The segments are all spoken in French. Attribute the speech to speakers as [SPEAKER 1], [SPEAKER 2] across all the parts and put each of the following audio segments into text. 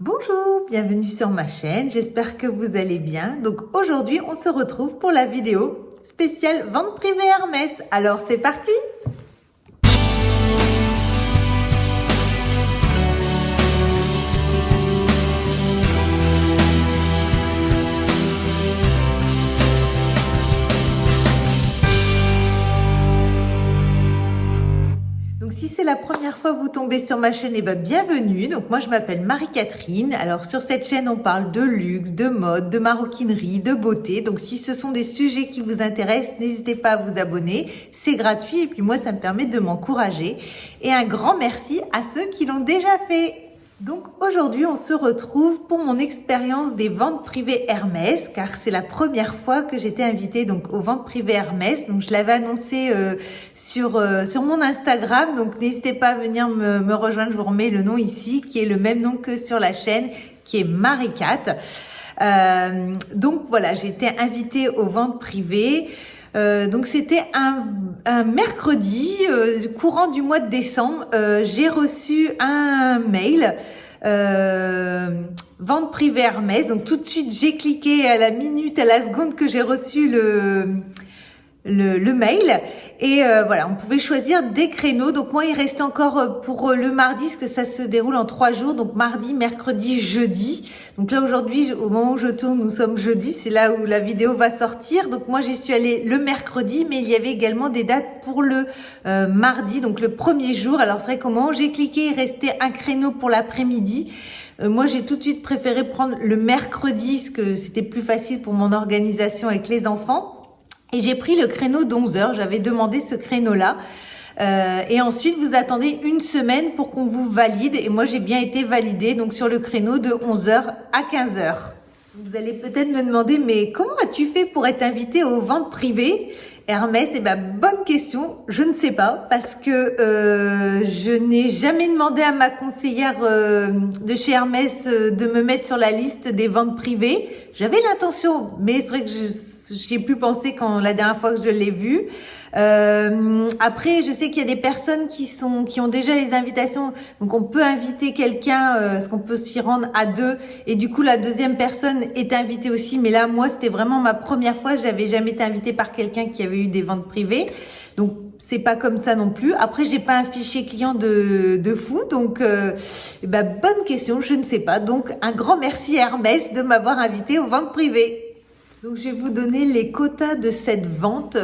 [SPEAKER 1] Bonjour, bienvenue sur ma chaîne, j'espère que vous allez bien. Donc aujourd'hui, on se retrouve pour la vidéo spéciale vente privée Hermès. Alors c'est parti! Donc si c'est la première fois que vous tombez sur ma chaîne, bienvenue. Donc moi je m'appelle Marie-Catherine. Alors sur cette chaîne on parle de luxe, de mode, de maroquinerie, de beauté. Donc si ce sont des sujets qui vous intéressent, n'hésitez pas à vous abonner. C'est gratuit et puis moi ça me permet de m'encourager. Et un grand merci à ceux qui l'ont déjà fait. Donc aujourd'hui, on se retrouve pour mon expérience des ventes privées Hermès, car c'est la première fois que j'étais invitée donc aux ventes privées Hermès. Donc je l'avais annoncé sur mon Instagram, donc n'hésitez pas à venir me rejoindre. Je vous remets le nom ici, qui est le même nom que sur la chaîne, qui est Marie-Cat. Donc voilà, j'ai été invitée aux ventes privées. Donc c'était un mercredi courant du mois de décembre. J'ai reçu un mail vente privée Hermès. Donc tout de suite j'ai cliqué à la minute, à la seconde que j'ai reçu le mail et voilà, on pouvait choisir des créneaux. Donc moi il reste encore pour le mardi, parce que ça se déroule en 3 jours, donc mardi, mercredi, jeudi. Donc là aujourd'hui, au moment où je tourne, nous sommes jeudi, c'est là où la vidéo va sortir. Donc moi j'y suis allée le mercredi, mais il y avait également des dates pour le mardi, donc le premier jour. Alors c'est vrai qu'au moment où j'ai cliqué, il restait un créneau pour l'après-midi. Moi j'ai tout de suite préféré prendre le mercredi, parce que c'était plus facile pour mon organisation avec les enfants. Et j'ai pris le créneau d'11h, j'avais demandé ce créneau-là. Et ensuite, vous attendez une semaine pour qu'on vous valide. Et moi, j'ai bien été validée donc sur le créneau de 11h à 15h. Vous allez peut-être me demander, mais comment as-tu fait pour être invitée aux ventes privées Hermès? Bonne question, je ne sais pas, parce que je n'ai jamais demandé à ma conseillère de chez Hermès de me mettre sur la liste des ventes privées. J'avais l'intention, mais c'est vrai que j'y ai plus pensé quand la dernière fois que je l'ai vu. Après, je sais qu'il y a des personnes qui ont déjà les invitations, donc on peut inviter quelqu'un, parce qu'on peut s'y rendre à 2, et du coup la deuxième personne est invitée aussi. Mais là, moi, c'était vraiment ma première fois. J'avais jamais été invitée par quelqu'un qui avait eu des ventes privées, donc c'est pas comme ça non plus. Après, j'ai pas un fichier client de fou, donc bonne question, je ne sais pas. Donc un grand merci à Hermès de m'avoir invitée aux ventes privées. Donc je vais vous donner les quotas de cette vente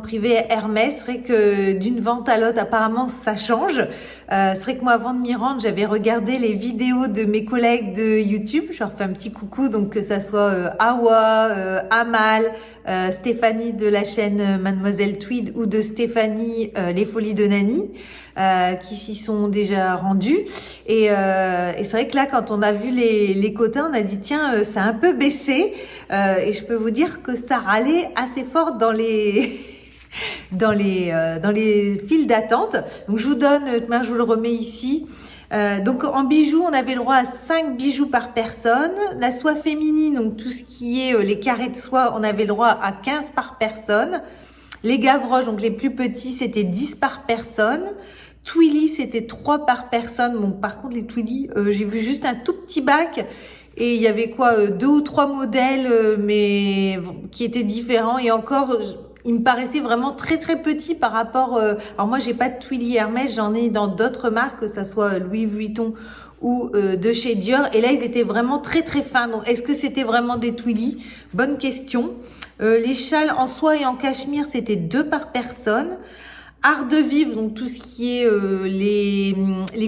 [SPEAKER 1] privée Hermès. C'est vrai que d'une vente à l'autre, apparemment, ça change. C'est vrai que moi, avant de m'y rendre, j'avais regardé les vidéos de mes collègues de YouTube. Je leur fais un petit coucou, donc que ça soit Awa, Amal, Stéphanie de la chaîne Mademoiselle Tweed ou de Stéphanie Les Folies de Nani. Qui s'y sont déjà rendus et c'est vrai que là quand on a vu les quotas, on a dit tiens, ça a un peu baissé et je peux vous dire que ça râlait assez fort dans les dans les files d'attente. Donc je vous donne, je vous le remets ici. Donc en bijoux, on avait le droit à 5 bijoux par personne. La soie féminine, donc tout ce qui est les carrés de soie, on avait le droit à 15 par personne. Les Gavroches, donc les plus petits, c'était 10 par personne. Twilly, c'était 3 par personne. Bon, par contre, les Twilly, j'ai vu juste un tout petit bac. Et il y avait quoi, 2 ou 3 modèles, mais qui étaient différents. Et encore, il me paraissait vraiment très très petit par rapport. Alors moi, j'ai pas de Twilly Hermès, j'en ai dans d'autres marques, que ça soit Louis Vuitton ou de chez Dior. Et là, ils étaient vraiment très très fins. Donc, est-ce que c'était vraiment des Twilly? Bonne question. Les châles en soie et en cachemire, c'était 2 par personne. Art de vivre, donc tout ce qui est les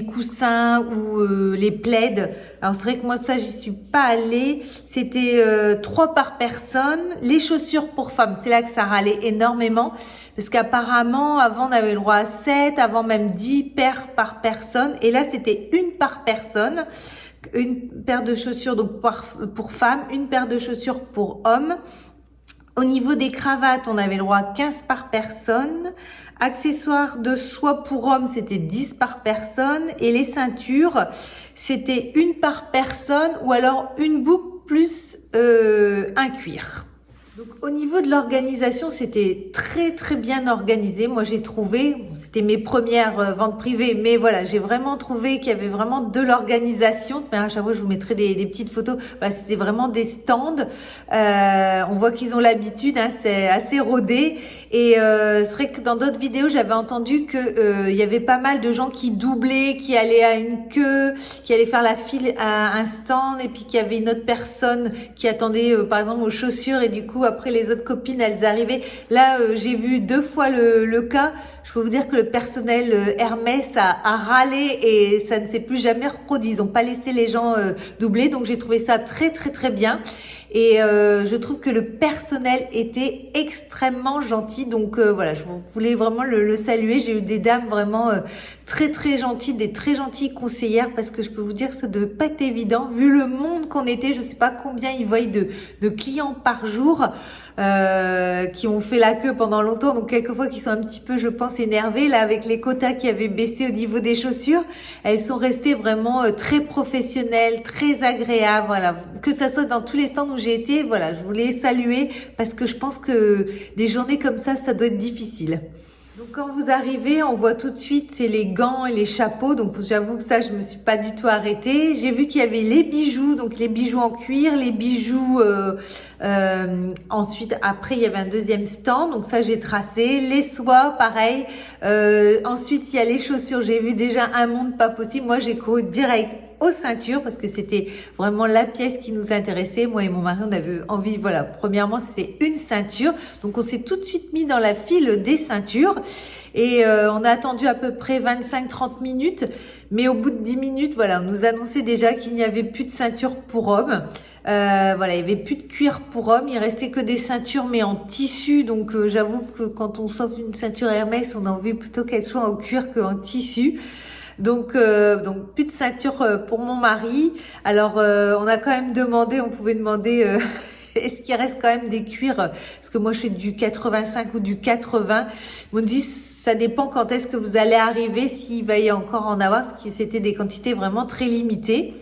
[SPEAKER 1] coussins ou les plaids. Alors c'est vrai que moi ça j'y suis pas allée. C'était 3 par personne. Les chaussures pour femmes, c'est là que ça râlait énormément. Parce qu'apparemment avant on avait le droit à 7, avant même 10 paires par personne. Et là c'était 1 par personne. Une paire de chaussures donc pour femmes, une paire de chaussures pour hommes. Au niveau des cravates, on avait le droit à 15 par personne. Accessoires de soie pour hommes, c'était 10 par personne. Et les ceintures, c'était 1 par personne ou alors une boucle plus un cuir. Donc, au niveau de l'organisation, c'était très très bien organisé. Moi, j'ai trouvé, bon, c'était mes premières ventes privées, mais voilà, j'ai vraiment trouvé qu'il y avait vraiment de l'organisation. À chaque fois, je vous mettrai des petites photos. Voilà, c'était vraiment des stands. On voit qu'ils ont l'habitude, hein, c'est assez rodé. Et c'est vrai que dans d'autres vidéos, j'avais entendu que il y avait pas mal de gens qui doublaient, qui allaient à une queue, qui allaient faire la file à un stand, et puis qu'il y avait une autre personne qui attendait, par exemple, aux chaussures, et du coup, après les autres copines, elles arrivaient. Là, j'ai vu 2 fois le cas. Je peux vous dire que le personnel Hermès a râlé et ça ne s'est plus jamais reproduit. Ils n'ont pas laissé les gens doubler, donc j'ai trouvé ça très très très bien. Et je trouve que le personnel était extrêmement gentil. Donc voilà, je voulais vraiment le saluer. J'ai eu des dames vraiment très très gentilles, des très gentilles conseillères, parce que je peux vous dire que ça ne devait pas être évident. Vu le monde qu'on était, je ne sais pas combien ils voyaient de clients par jour qui ont fait la queue pendant longtemps. Donc quelquefois qui sont un petit peu, je pense, énervés. Là, avec les quotas qui avaient baissé au niveau des chaussures, elles sont restées vraiment très professionnelles, très agréables. Voilà, que ça soit dans tous les stands où j'ai été, voilà, je voulais saluer parce que je pense que des journées comme ça doit être difficile. Donc quand vous arrivez, on voit tout de suite, c'est les gants et les chapeaux. Donc j'avoue que ça, je me suis pas du tout arrêtée. J'ai vu qu'il y avait les bijoux, donc les bijoux en cuir, les bijoux. Ensuite, après, il y avait un deuxième stand. Donc ça, j'ai tracé. Les soies, pareil. Ensuite, il y a les chaussures. J'ai vu déjà un monde pas possible. Moi, j'ai couru direct aux ceintures parce que c'était vraiment la pièce qui nous intéressait. Moi et mon mari, on avait envie, voilà, premièrement, c'est une ceinture. Donc, on s'est tout de suite mis dans la file des ceintures et on a attendu à peu près 25-30 minutes. Mais au bout de 10 minutes, voilà, on nous annonçait déjà qu'il n'y avait plus de ceinture pour hommes. Voilà, il y avait plus de cuir pour hommes. Il restait que des ceintures, mais en tissu. Donc, j'avoue que quand on s'offre une ceinture Hermès, on a envie plutôt qu'elle soit en cuir qu'en tissu. Donc plus de ceinture pour mon mari. Alors on a quand même demandé, on pouvait demander est-ce qu'il reste quand même des cuirs, parce que moi je suis du 85 ou du 80. On me dit ça dépend quand est-ce que vous allez arriver, s'il va y encore en avoir, parce que c'était des quantités vraiment très limitées.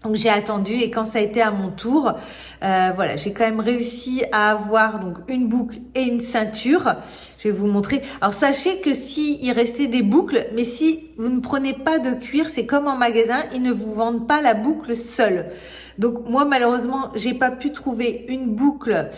[SPEAKER 1] Donc j'ai attendu et quand ça a été à mon tour, voilà, j'ai quand même réussi à avoir donc une boucle et une ceinture. Je vais vous montrer. Alors sachez que si il restait des boucles, mais si vous ne prenez pas de cuir, c'est comme en magasin, ils ne vous vendent pas la boucle seule. Donc moi malheureusement, j'ai pas pu trouver une boucle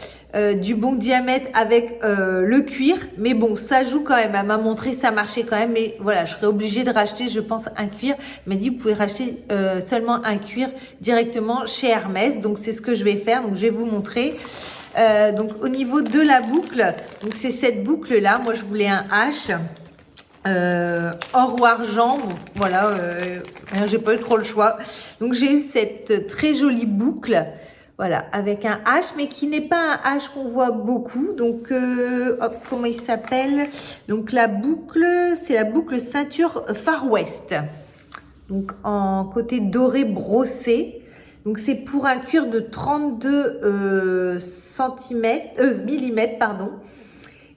[SPEAKER 1] du bon diamètre avec le cuir, mais bon, ça joue quand même. Elle m'a montré, ça marchait quand même, mais voilà, je serais obligée de racheter, je pense, un cuir. Elle m'a dit, vous pouvez racheter seulement un cuir directement chez Hermès. Donc c'est ce que je vais faire. Donc je vais vous montrer. Donc au niveau de la boucle, donc c'est cette boucle là. Moi je voulais un H. Or ou argent, bon, voilà, j'ai pas eu trop le choix. Donc j'ai eu cette très jolie boucle, voilà, avec un H, mais qui n'est pas un H qu'on voit beaucoup. Donc hop, comment il s'appelle? Donc la boucle, c'est la boucle ceinture Far West. Donc en côté doré brossé. Donc c'est pour un cuir de 32 millimètres, pardon.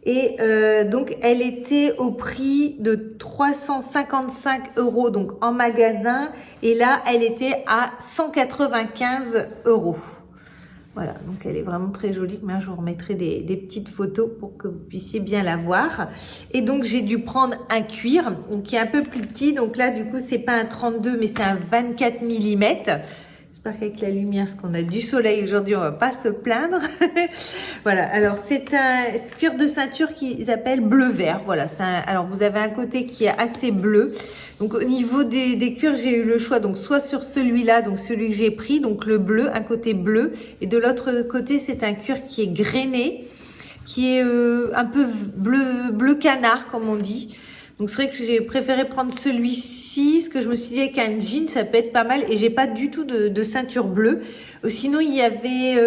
[SPEAKER 1] Et donc elle était au prix de 355 € donc en magasin, et là elle était à 195 €. Voilà, donc elle est vraiment très jolie. Mais je vous remettrai des petites photos pour que vous puissiez bien la voir. Et donc j'ai dû prendre un cuir donc qui est un peu plus petit. Donc là du coup c'est pas un 32 mais c'est un 24 millimètres. J'espère qu'avec la lumière, parce qu'on a du soleil aujourd'hui, on va pas se plaindre. Voilà, alors c'est un cuir de ceinture qu'ils appellent bleu-vert. Voilà, alors vous avez un côté qui est assez bleu. Donc au niveau des cuirs, j'ai eu le choix, donc soit sur celui-là, donc celui que j'ai pris, donc le bleu, un côté bleu. Et de l'autre côté, c'est un cuir qui est grainé, qui est un peu bleu canard, comme on dit. Donc c'est vrai que j'ai préféré prendre celui-ci, parce que je me suis dit qu'un jean, ça peut être pas mal. Et j'ai pas du tout de ceinture bleue. Sinon, il y avait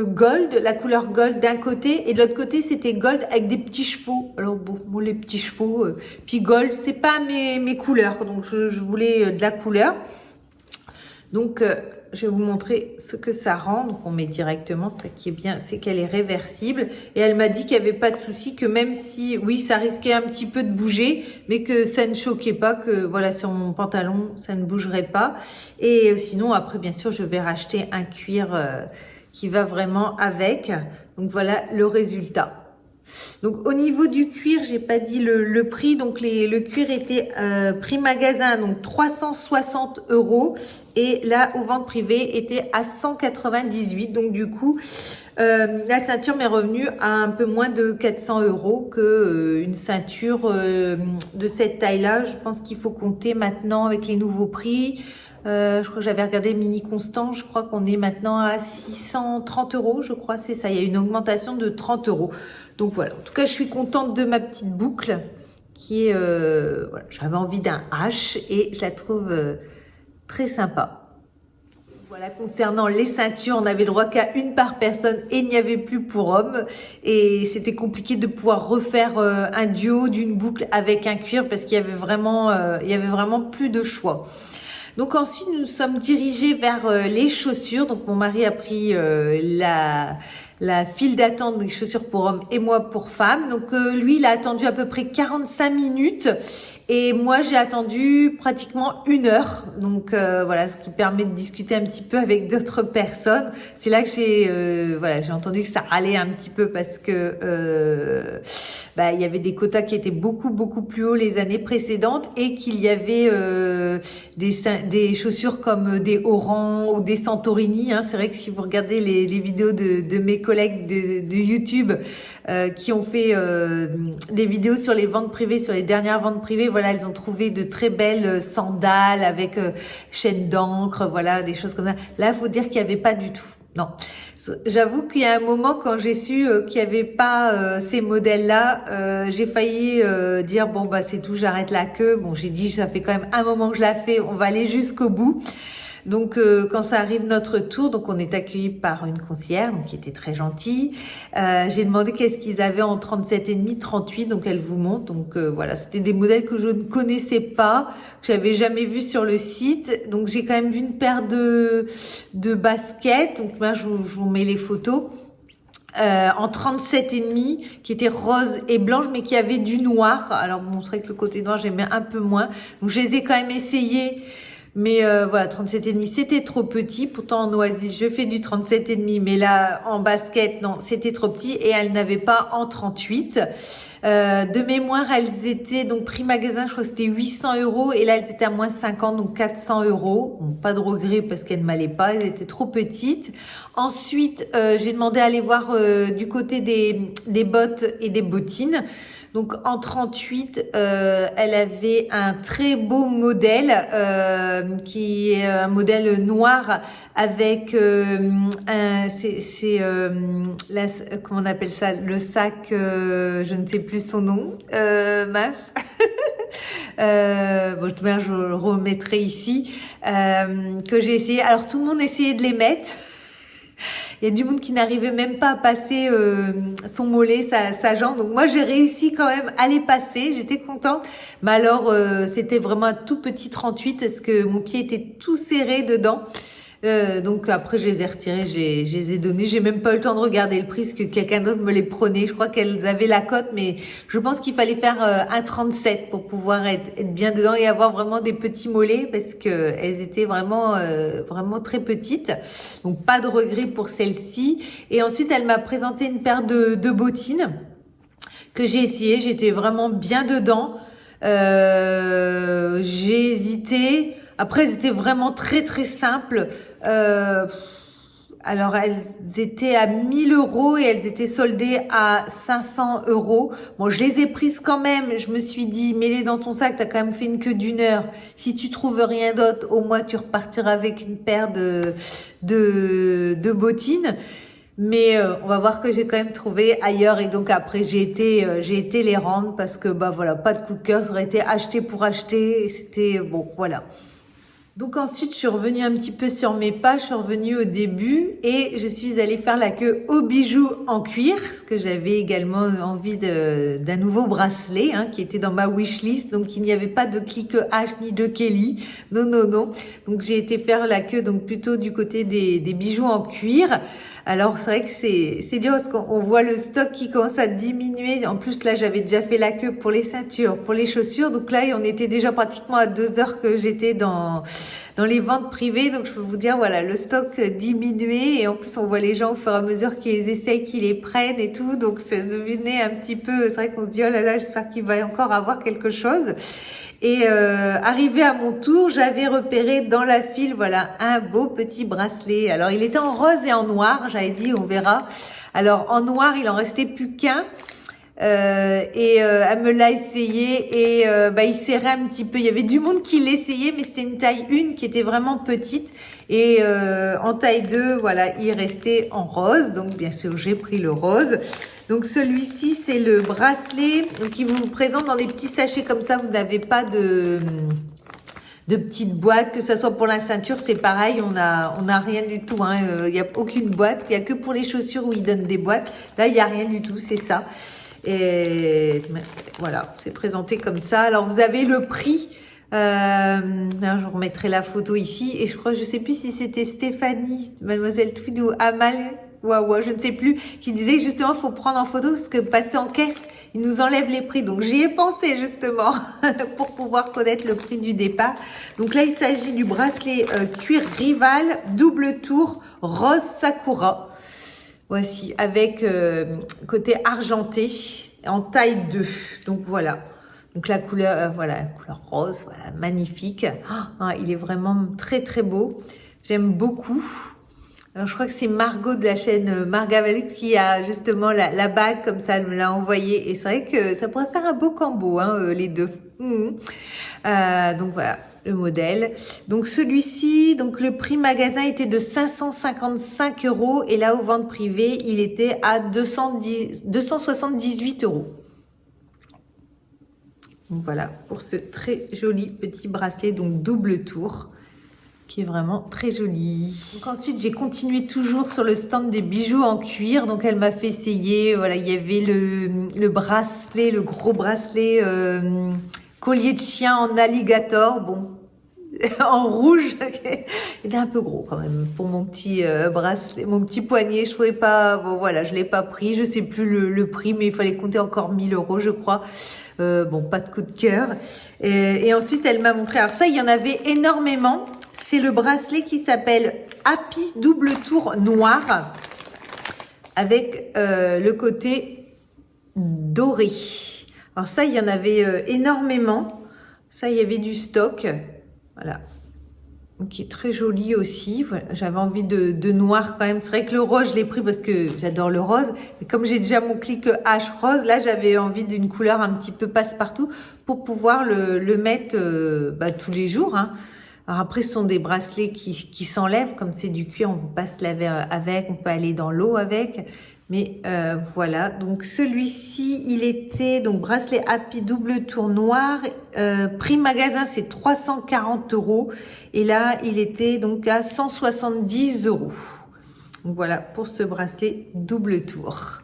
[SPEAKER 1] gold, la couleur gold d'un côté. Et de l'autre côté, c'était gold avec des petits chevaux. Alors bon, moi, les petits chevaux, puis gold, c'est pas mes couleurs. Donc je voulais de la couleur. Donc je vais vous montrer ce que ça rend. Donc on met directement, ce qui est bien, c'est qu'elle est réversible. Et elle m'a dit qu'il n'y avait pas de souci, que même si, oui, ça risquait un petit peu de bouger, mais que ça ne choquait pas, que voilà, sur mon pantalon, ça ne bougerait pas. Et sinon, après, bien sûr, je vais racheter un cuir qui va vraiment avec. Donc voilà le résultat. Donc au niveau du cuir, j'ai pas dit le prix. Donc le cuir était prix magasin, donc 360 €. Et là, aux ventes privées, était à 198. Donc du coup, la ceinture m'est revenue à un peu moins de 400 € que une ceinture de cette taille-là. Je pense qu'il faut compter maintenant avec les nouveaux prix. Je crois que j'avais regardé Mini Constant, je crois qu'on est maintenant à 630 €, je crois, c'est ça. Il y a une augmentation de 30 €. Donc voilà, en tout cas, je suis contente de ma petite boucle qui est, voilà, j'avais envie d'un H et je la trouve très sympa. Voilà, concernant les ceintures, on n'avait le droit qu'à une par personne et il n'y avait plus pour hommes. Et c'était compliqué de pouvoir refaire un duo d'une boucle avec un cuir parce qu'il y avait vraiment plus de choix. Donc ensuite, nous sommes dirigés vers les chaussures. Donc mon mari a pris la file d'attente des chaussures pour hommes et moi pour femmes. Donc lui, il a attendu à peu près 45 minutes. Et moi, j'ai attendu pratiquement 1 heure. Donc voilà, ce qui permet de discuter un petit peu avec d'autres personnes. C'est là que j'ai entendu que ça allait un petit peu parce que il y avait des quotas qui étaient beaucoup plus hauts les années précédentes et qu'il y avait des chaussures comme des Oran ou des Santorini. Hein. C'est vrai que si vous regardez les vidéos de mes collègues de YouTube qui ont fait des vidéos sur les ventes privées, sur les dernières ventes privées, voilà, elles ont trouvé de très belles sandales avec chaîne d'encre, voilà, des choses comme ça. Là, faut dire qu'il n'y avait pas du tout. Non. J'avoue qu'il y a un moment quand j'ai su qu'il n'y avait pas ces modèles-là, j'ai failli dire bon bah c'est tout, j'arrête la queue. Bon, j'ai dit ça fait quand même un moment que je la fais, on va aller jusqu'au bout. Donc quand ça arrive notre tour, donc on est accueilli par une conseillère donc qui était très gentille. J'ai demandé qu'est-ce qu'ils avaient en 37,5, 38, donc elle vous montre. Donc voilà, c'était des modèles que je ne connaissais pas, que j'avais jamais vu sur le site. Donc j'ai quand même vu une paire de baskets. Donc là je vous mets les photos. En 37,5 qui était rose et blanche mais qui avait du noir. Alors bon, c'est vrai que le côté noir j'aimais un peu moins. Donc je les ai quand même essayés. Mais voilà, 37,5 c'était trop petit. Pourtant en oasis je fais du 37,5, mais là en basket non, c'était trop petit et elles n'avaient pas en 38. De mémoire, elles étaient donc prix magasin, je crois que c'était 800 € et là elles étaient à moins 50, donc 400 €. Bon, pas de regret parce qu'elles ne m'allaient pas, elles étaient trop petites. Ensuite, j'ai demandé à aller voir du côté des bottes et des bottines. Donc en 38, elle avait un très beau modèle qui est un modèle noir avec comment on appelle ça, le sac, je ne sais plus son nom, mince. Bon, je le remettrai ici, que j'ai essayé. Alors tout le monde essayait de les mettre. Il y a du monde qui n'arrivait même pas à passer son mollet, sa jambe. Donc moi, j'ai réussi quand même à les passer. J'étais contente. Mais alors, c'était vraiment un tout petit 38 parce que mon pied était tout serré dedans. Donc après, je les ai retirés, je les ai donnés. J'ai même pas eu le temps de regarder le prix parce que quelqu'un d'autre me les prenait. Je crois qu'elles avaient la cote, mais je pense qu'il fallait faire un 37 pour pouvoir être bien dedans et avoir vraiment des petits mollets parce que elles étaient vraiment très petites. Donc pas de regret pour celle-ci. Et ensuite, elle m'a présenté une paire de bottines que j'ai essayé. J'étais vraiment bien dedans. J'ai hésité. Après, elles étaient vraiment très simples. Alors, elles étaient à 1 000 € et elles étaient soldées à 500 €. Bon, je les ai prises quand même. Je me suis dit, mets-les dans ton sac. T'as quand même fait une queue d'1 heure. Si tu trouves rien d'autre, au moins tu repartiras avec une paire de bottines. Mais on va voir que j'ai quand même trouvé ailleurs et donc après j'ai été les rendre parce que bah voilà, pas de coup de cœur, ça aurait été acheté pour acheter, c'était bon voilà. Donc ensuite, je suis revenue un petit peu sur mes pas, je suis revenue au début et je suis allée faire la queue aux bijoux en cuir, parce que j'avais également envie d'un nouveau bracelet qui était dans ma wishlist. Donc il n'y avait pas de clique H ni de Kelly, non. Donc j'ai été faire la queue donc plutôt du côté des bijoux en cuir. Alors c'est vrai que c'est dur parce qu'on voit le stock qui commence à diminuer. En plus là, j'avais déjà fait la queue pour les ceintures, pour les chaussures. Donc là, on était déjà pratiquement à 2 heures que j'étais dans dans les ventes privées. Donc je peux vous dire, voilà, le stock diminué et en plus on voit les gens au fur et à mesure qu'ils essayent, qu'ils les prennent et tout. Donc ça devenait un petit peu, c'est vrai qu'on se dit, oh là là, j'espère qu'il va encore avoir quelque chose. Et arrivé à mon tour, j'avais repéré dans la file, voilà, un beau petit bracelet. Alors il était en rose et en noir, j'avais dit, on verra. Alors en noir, il en restait plus qu'un. Elle me l'a essayé et il serrait un petit peu. Il y avait du monde qui l'essayait, mais c'était une taille 1 qui était vraiment petite. Et en taille 2, voilà, il restait en rose. Donc bien sûr, j'ai pris le rose. Donc celui-ci, c'est le bracelet. Donc il vous présente dans des petits sachets comme ça. Vous n'avez pas de petites boîtes, que ça soit pour la ceinture, c'est pareil, on a rien du tout, hein. Il n'y a aucune boîte, il n'y a que pour les chaussures où ils donnent des boîtes. Là, il n'y a rien du tout, c'est ça. Et voilà, c'est présenté comme ça. Alors, vous avez le prix. Je vous remettrai la photo ici. Et je crois, je sais plus si c'était Stéphanie, Mademoiselle Tweed ou Amal, je ne sais plus, qui disait que justement, il faut prendre en photo parce que passer en caisse, ils nous enlèvent les prix. Donc, j'y ai pensé justement pour pouvoir connaître le prix du départ. Donc là, il s'agit du bracelet cuir Rival, double tour, rose Sakura. Voici, avec côté argenté, en taille 2. Donc voilà. Donc la couleur, voilà, couleur rose, voilà, magnifique. Il est vraiment très très beau. J'aime beaucoup. Alors je crois que c'est Margot de la chaîne Margavalux qui a justement la bague comme ça, elle me l'a envoyée. Et c'est vrai que ça pourrait faire un beau combo, hein, les deux. Donc voilà. Le modèle. Donc celui-ci, donc le prix magasin était de 555 € et là aux ventes privées, il était à 278 €. Donc voilà pour ce très joli petit bracelet, donc double tour, qui est vraiment très joli. Donc ensuite, j'ai continué toujours sur le stand des bijoux en cuir. Donc elle m'a fait essayer. Voilà, il y avait le bracelet, le gros bracelet collier de chien en alligator. Bon. En rouge, il est un peu gros quand même pour mon petit bracelet, mon petit poignet. Je trouvais pas, bon voilà, je l'ai pas pris. Je sais plus le prix, mais il fallait compter encore 1000 €, je crois. Bon, pas de coup de cœur. Et ensuite, elle m'a montré. Alors ça, il y en avait énormément. C'est le bracelet qui s'appelle Happy double tour noir avec le côté doré. Alors ça, il y en avait énormément. Ça, il y avait du stock. Voilà, qui est très joli aussi. Voilà. J'avais envie de noir quand même. C'est vrai que le rose, je l'ai pris parce que j'adore le rose. Mais comme j'ai déjà mon clic H rose, là, j'avais envie d'une couleur un petit peu passe-partout pour pouvoir le mettre tous les jours. Hein. Alors après, ce sont des bracelets qui s'enlèvent. Comme c'est du cuir, on peut pas se laver avec. On peut aller dans l'eau avec. Mais voilà, donc celui-ci, il était donc bracelet Happy double tour noir. Prix magasin, c'est 340 €. Et là, il était donc à 170 €. Donc voilà pour ce bracelet double tour.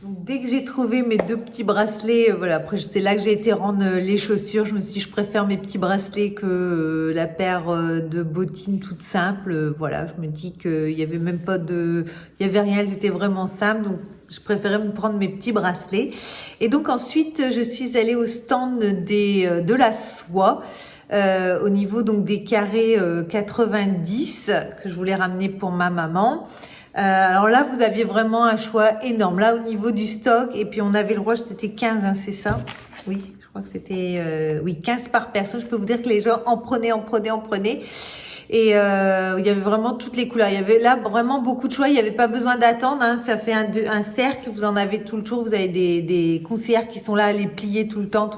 [SPEAKER 1] Donc, dès que j'ai trouvé mes deux petits bracelets, voilà, après c'est là que j'ai été rendre les chaussures. Je me suis dit, je préfère mes petits bracelets que la paire de bottines toutes simples. Voilà, je me dis qu'il y avait même pas il y avait rien, elles étaient vraiment simples. Donc je préférais me prendre mes petits bracelets. Et donc ensuite, je suis allée au stand de la soie. Au niveau donc des carrés 90 que je voulais ramener pour ma maman. Alors là, vous aviez vraiment un choix énorme. Là, au niveau du stock, et puis on avait le droit, c'était 15, hein, c'est ça? Oui, je crois que c'était 15 par personne. Je peux vous dire que les gens en prenaient. Et il y avait vraiment toutes les couleurs. Il y avait là vraiment beaucoup de choix. Il n'y avait pas besoin d'attendre. Hein. Ça fait un cercle. Vous en avez tout le tour. Vous avez des conseillères qui sont là à les plier tout le temps,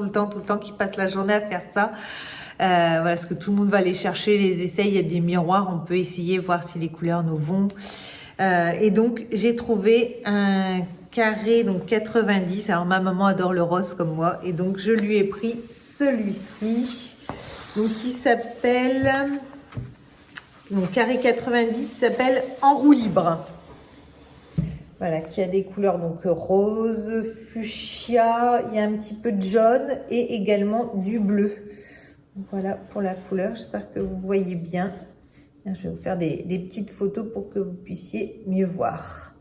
[SPEAKER 1] qui passent la journée à faire ça. Voilà, parce que tout le monde va les chercher, les essayer. Il y a des miroirs. On peut essayer, voir si les couleurs nous vont. Et donc, j'ai trouvé un carré, donc 90. Alors, ma maman adore le rose comme moi. Et donc, je lui ai pris celui-ci. Donc, qui s'appelle... Donc, carré 90 s'appelle En roue libre. Voilà, qui a des couleurs donc rose, fuchsia, il y a un petit peu de jaune et également du bleu. Donc, voilà pour la couleur, j'espère que vous voyez bien. Je vais vous faire des petites photos pour que vous puissiez mieux voir.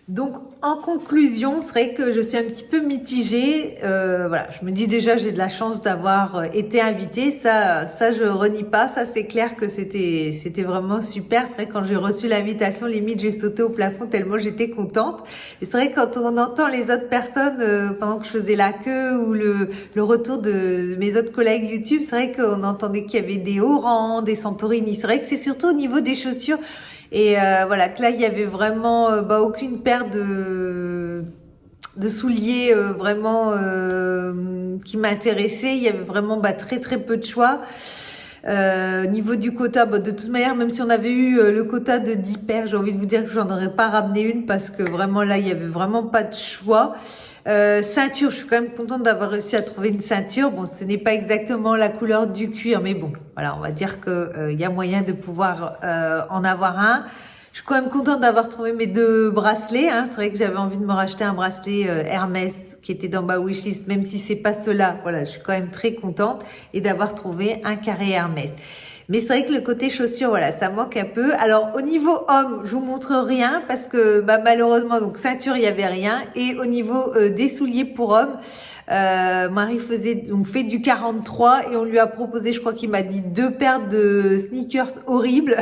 [SPEAKER 1] Donc, en conclusion, c'est vrai que je suis un petit peu mitigée. Voilà, je me dis déjà, j'ai de la chance d'avoir été invitée. Ça, je renie pas. Ça, c'est clair que c'était vraiment super. C'est vrai que quand j'ai reçu l'invitation, limite, j'ai sauté au plafond tellement j'étais contente. Et c'est vrai que quand on entend les autres personnes pendant que je faisais la queue ou le retour de mes autres collègues YouTube, c'est vrai qu'on entendait qu'il y avait des Oran, des Santorini. C'est vrai que c'est surtout au niveau des chaussures. Et voilà, que là, il y avait vraiment aucune paire de souliers vraiment qui m'intéressait. Il y avait vraiment très très peu de choix. Au niveau du quota, de toute manière, même si on avait eu le quota de 10 paires, j'ai envie de vous dire que j'en aurais pas ramené une parce que vraiment là, il y avait vraiment pas de choix. Ceinture, je suis quand même contente d'avoir réussi à trouver une ceinture. Bon, ce n'est pas exactement la couleur du cuir, mais bon, voilà, on va dire que y a moyen de pouvoir en avoir un. Je suis quand même contente d'avoir trouvé mes 2 bracelets. Hein. C'est vrai que j'avais envie de me racheter un bracelet Hermès qui était dans ma wishlist, même si c'est pas cela. Voilà, je suis quand même très contente et d'avoir trouvé un carré Hermès. Mais c'est vrai que le côté chaussures, voilà, ça manque un peu. Alors, au niveau homme, je vous montre rien parce que malheureusement, donc ceinture, il y avait rien. Et au niveau des souliers pour hommes, Marie fait du 43 et on lui a proposé, je crois qu'il m'a dit 2 paires de sneakers horribles.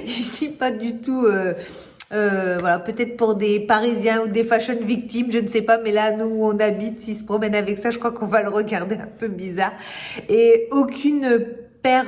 [SPEAKER 1] Ici, pas du tout. Voilà, peut-être pour des Parisiens ou des fashion victimes, je ne sais pas, mais là, nous où on habite, s'ils se promènent avec ça, je crois qu'on va le regarder un peu bizarre. Et aucune paire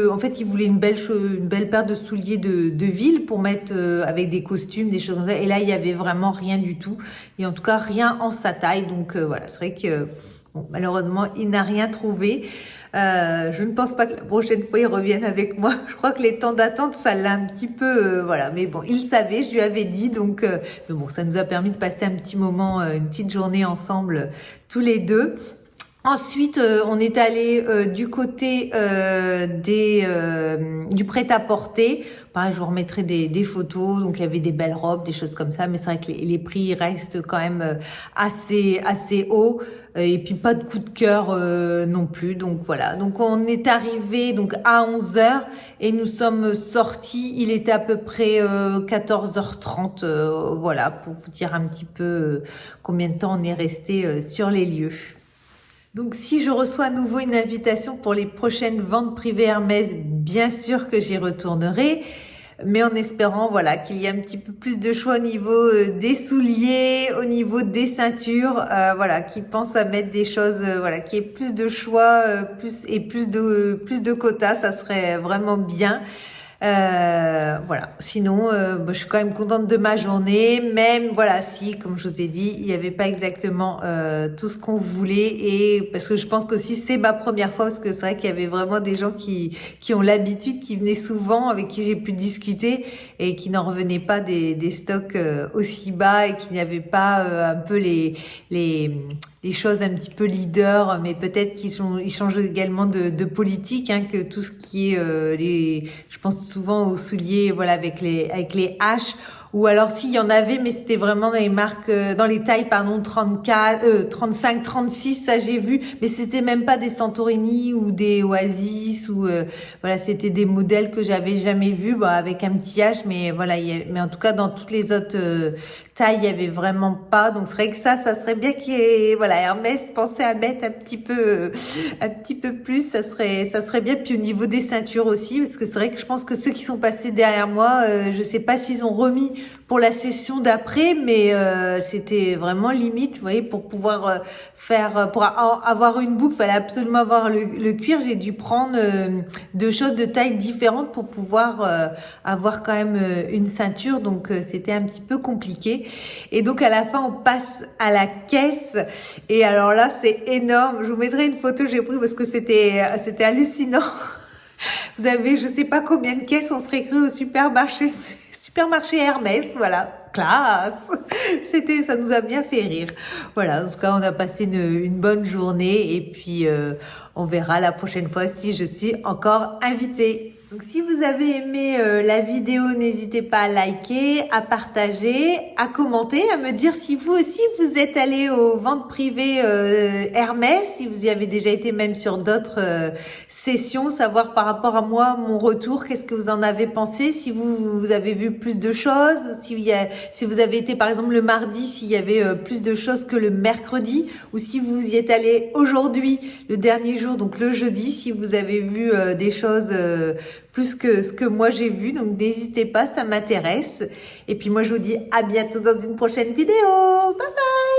[SPEAKER 1] en fait, il voulait une belle paire de souliers de ville pour mettre avec des costumes, des choses comme ça. Et là, il y avait vraiment rien du tout. Et en tout cas, rien en sa taille. Donc voilà, c'est vrai que bon, malheureusement, il n'a rien trouvé. Je ne pense pas que la prochaine fois il revienne avec moi. Je crois que les temps d'attente, ça l'a un petit peu, voilà. Mais bon, il savait, je lui avais dit, donc, mais bon, ça nous a permis de passer un petit moment, une petite journée ensemble, tous les deux. Ensuite, on est allé du côté du prêt-à-porter. Pareil, je vous remettrai des photos. Donc, il y avait des belles robes, des choses comme ça. Mais c'est vrai que les prix restent quand même assez hauts. Et puis, pas de coup de cœur non plus. Donc, voilà. Donc, on est arrivé donc à 11 heures et nous sommes sortis. Il était à peu près 14h30. Voilà, pour vous dire un petit peu combien de temps on est resté sur les lieux. Donc, si je reçois à nouveau une invitation pour les prochaines ventes privées Hermès, bien sûr que j'y retournerai, mais en espérant, voilà, qu'il y ait un petit peu plus de choix au niveau des souliers, au niveau des ceintures, voilà, qui pensent à mettre des choses, voilà, qui ait plus de choix, plus de quotas, ça serait vraiment bien. Voilà. Sinon, je suis quand même contente de ma journée, même voilà, si, comme je vous ai dit, il n'y avait pas exactement tout ce qu'on voulait, et parce que je pense qu'aussi c'est ma première fois, parce que c'est vrai qu'il y avait vraiment des gens qui ont l'habitude, qui venaient souvent, avec qui j'ai pu discuter et qui n'en revenaient pas des stocks aussi bas et qui n'avaient pas un peu les choses un petit peu leader, mais peut-être ils changent également de politique, hein, que tout ce qui est je pense souvent aux souliers, voilà, avec les H, ou alors s'il y en avait, mais c'était vraiment dans les marques, dans les tailles, pardon, 34, 35, 36, ça j'ai vu, mais c'était même pas des Santorini ou des Oasis, ou voilà, c'était des modèles que j'avais jamais vus, avec un petit H, mais voilà, mais en tout cas dans toutes les autres taille, il y avait vraiment pas. Donc c'est vrai que ça serait bien qu'il y ait, voilà, Hermès pensait à mettre un petit peu plus, ça serait bien. Puis au niveau des ceintures aussi, parce que c'est vrai que je pense que ceux qui sont passés derrière moi, je sais pas s'ils ont remis pour la session d'après, mais c'était vraiment limite, vous voyez, pour pouvoir pour avoir une boucle, fallait absolument avoir le cuir. J'ai dû prendre 2 choses de taille différentes pour pouvoir avoir quand même une ceinture, donc c'était un petit peu compliqué. Et donc à la fin on passe à la caisse, et alors là c'est énorme. Je vous mettrai une photo que j'ai prise parce que c'était hallucinant. Vous avez je sais pas combien de caisses, on serait cru au supermarché Hermès, voilà, classe. Ça nous a bien fait rire. Voilà, en tout cas on a passé une bonne journée, et puis on verra la prochaine fois si je suis encore invitée. Donc si vous vous avez aimé la vidéo, n'hésitez pas à liker, à partager, à commenter, à me dire si vous aussi vous êtes allé aux ventes privées Hermès, si vous y avez déjà été même sur d'autres sessions, savoir par rapport à moi, mon retour, qu'est-ce que vous en avez pensé, si vous avez vu plus de choses, si vous avez été par exemple le mardi, s'il y avait plus de choses que le mercredi, ou si vous y êtes allé aujourd'hui, le dernier jour, donc le jeudi, si vous avez vu des choses plus que ce que moi j'ai vu. Donc n'hésitez pas, ça m'intéresse. Et puis moi je vous dis à bientôt dans une prochaine vidéo. Bye bye.